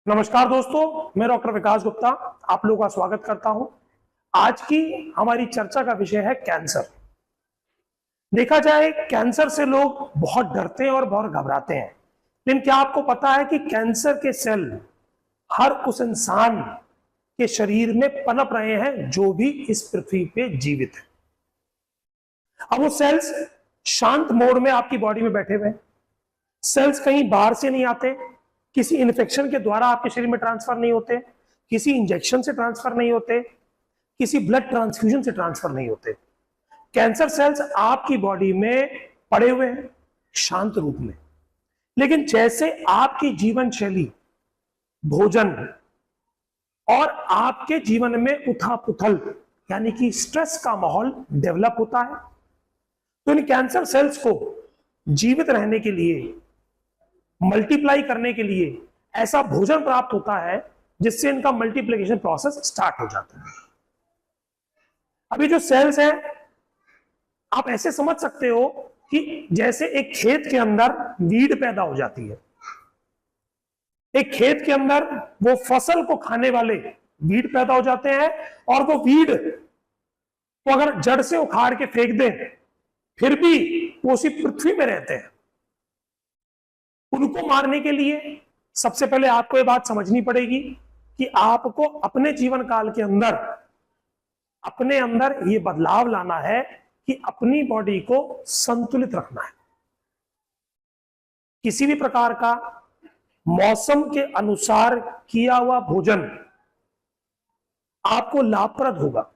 नमस्कार दोस्तों, मैं डॉक्टर विकास गुप्ता आप लोगों का स्वागत करता हूं। आज की हमारी चर्चा का विषय है कैंसर। देखा जाए कैंसर से लोग बहुत डरते हैं और बहुत घबराते हैं, लेकिन क्या आपको पता है कि कैंसर के सेल हर उस इंसान के शरीर में पनप रहे हैं जो भी इस पृथ्वी पे जीवित है। अब वो सेल्स शांत मोड में आपकी बॉडी में बैठे हुए हैं। सेल्स कहीं बाहर से नहीं आते, किसी इन्फेक्शन के द्वारा आपके शरीर में ट्रांसफर नहीं होते, किसी इंजेक्शन से ट्रांसफर नहीं होते, किसी ब्लड ट्रांसफ्यूजन से ट्रांसफर नहीं होते। कैंसर सेल्स आपकी बॉडी में पड़े हुए हैं शांत रूप में, लेकिन जैसे आपकी जीवन शैली, भोजन और आपके जीवन में उथल-पुथल यानी कि स्ट्रेस का माहौल डेवलप होता है, तो इन कैंसर सेल्स को जीवित रहने के लिए, मल्टीप्लाई करने के लिए ऐसा भोजन प्राप्त होता है जिससे इनका मल्टीप्लिकेशन प्रोसेस स्टार्ट हो जाता है। अभी जो सेल्स हैं आप ऐसे समझ सकते हो कि जैसे एक खेत के अंदर वीड पैदा हो जाती है। एक खेत के अंदर वो फसल को खाने वाले वीड पैदा हो जाते हैं, और वो वीड को अगर जड़ से उखाड़ के फेंक दें फिर भी वो उसी पृथ्वी में रहते हैं। उनको मारने के लिए सबसे पहले आपको ये बात समझनी पड़ेगी कि आपको अपने जीवन काल के अंदर अपने अंदर ये बदलाव लाना है कि अपनी बॉडी को संतुलित रखना है। किसी भी प्रकार का मौसम के अनुसार किया हुआ भोजन आपको लाभप्रद होगा,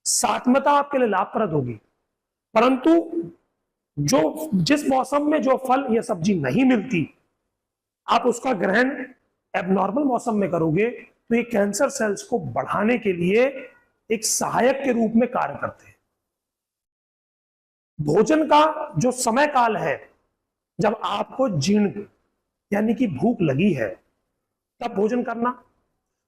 सात्मता आपके लिए लाभप्रद होगी, परंतु जिस मौसम में जो फल या सब्जी नहीं मिलती आप उसका ग्रहण एबनॉर्मल मौसम में करोगे तो ये कैंसर सेल्स को बढ़ाने के लिए एक सहायक के रूप में कार्य करते हैं। भोजन का जो समय काल है, जब आपको जीर्ण यानी कि भूख लगी है तब भोजन करना,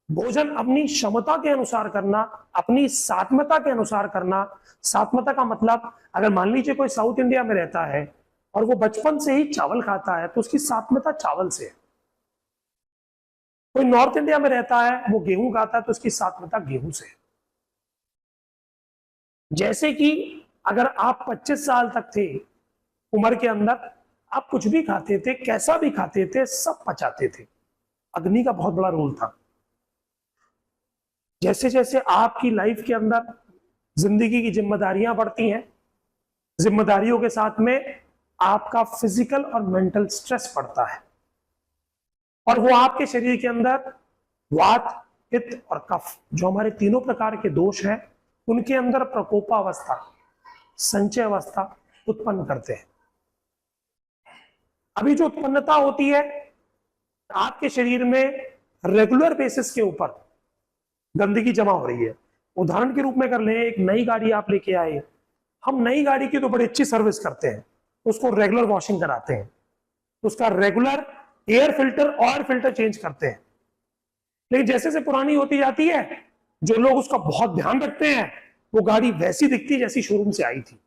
भोजन अपनी क्षमता के अनुसार करना, अपनी सात्मता के अनुसार करना। सात्मता का मतलब, अगर मान लीजिए कोई साउथ इंडिया में रहता है और वो बचपन से ही चावल खाता है तो उसकी सात्मता चावल से है। कोई नॉर्थ इंडिया में रहता है वो गेहूं खाता है तो उसकी सात्मता गेहूं से है। जैसे कि अगर आप 25 साल तक थे उम्र के अंदर, आप कुछ भी खाते थे, कैसा भी खाते थे, सब पचाते थे। अग्नि का बहुत बड़ा रोल था। जैसे जैसे आपकी लाइफ के अंदर जिंदगी की जिम्मेदारियां बढ़ती हैं, जिम्मेदारियों के साथ में आपका फिजिकल और मेंटल स्ट्रेस बढ़ता है, और वो आपके शरीर के अंदर वात, पित्त और कफ, जो हमारे तीनों प्रकार के दोष हैं, उनके अंदर प्रकोपावस्था, संचय अवस्था उत्पन्न करते हैं। अभी जो उत्पन्नता होती है आपके शरीर में रेगुलर बेसिस के ऊपर गंदगी जमा हो रही है। उदाहरण के रूप में कर लें, एक नई गाड़ी आप लेके आए, हम नई गाड़ी की तो बड़ी अच्छी सर्विस करते हैं, उसको रेगुलर वॉशिंग कराते हैं, उसका regular air filter, oil filter change करते हैं। लेकिन जैसे जैसे पुरानी होती जाती है, जो लोग उसका बहुत ध्यान रखते हैं वो गाड़ी वैसी दिखती जैसी शोरूम से आई थी।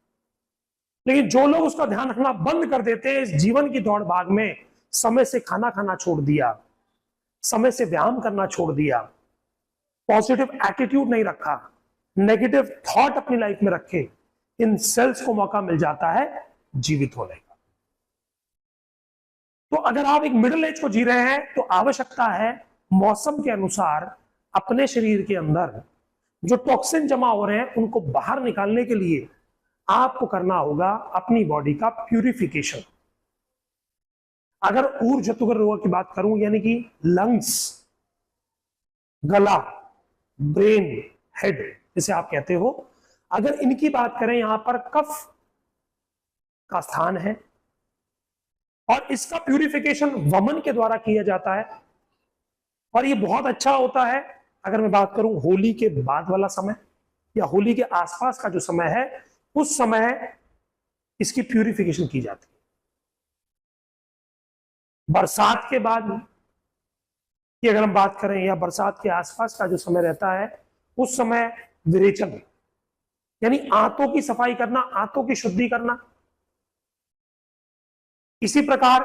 लेकिन जो लोग उसका ध्यान रखना बंद कर देते हैं, इस जीवन की दौड़ भाग में समय से खाना खाना छोड़ दिया, समय से व्यायाम करना छोड़ दिया, पॉजिटिव एटीट्यूड नहीं रखा, नेगेटिव थॉट अपनी लाइफ में रखे, इन सेल्स को मौका मिल जाता है जीवित होने का। तो अगर आप एक मिडिल एज को जी रहे हैं तो आवश्यकता है मौसम के अनुसार अपने शरीर के अंदर जो टॉक्सिन जमा हो रहे हैं उनको बाहर निकालने के लिए आपको करना होगा अपनी बॉडी का प्यूरिफिकेशन। अगर ऊर्ध्वगत रोग की बात करूं, यानी कि लंग्स, गला, ब्रेन, हेड जिसे आप कहते हो, अगर इनकी बात करें, यहां पर कफ का स्थान है और इसका प्यूरिफिकेशन वमन के द्वारा किया जाता है, और ये बहुत अच्छा होता है। अगर मैं बात करूं होली के बाद वाला समय या होली के आसपास का जो समय है, उस समय इसकी प्यूरिफिकेशन की जाती है। बरसात के बाद की अगर हम बात करें या बरसात के आसपास का जो समय रहता है, उस समय विरेचन यानी आंतों की सफाई करना, आंतों की शुद्धि करना। इसी प्रकार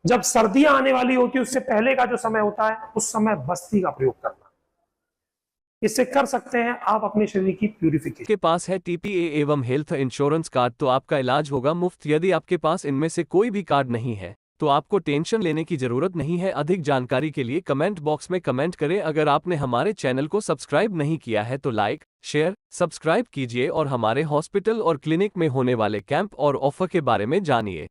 जब सर्दियां आने वाली होती है उससे पहले का जो समय होता है उस समय बस्ती का प्रयोग करना। इससे कर सकते हैं आप अपने शरीर की प्यूरिफिकेशन। के पास है टीपीए एवं हेल्थ इंश्योरेंस कार्ड तो आपका इलाज होगा मुफ्त। यदि आपके पास इनमें से कोई भी कार्ड नहीं है तो आपको टेंशन लेने की जरूरत नहीं है। अधिक जानकारी के लिए कमेंट बॉक्स में कमेंट करें। अगर आपने हमारे चैनल को सब्सक्राइब नहीं किया है तो लाइक शेयर सब्सक्राइब कीजिए और हमारे हॉस्पिटल और क्लिनिक में होने वाले कैंप और ऑफर के बारे में जानिए।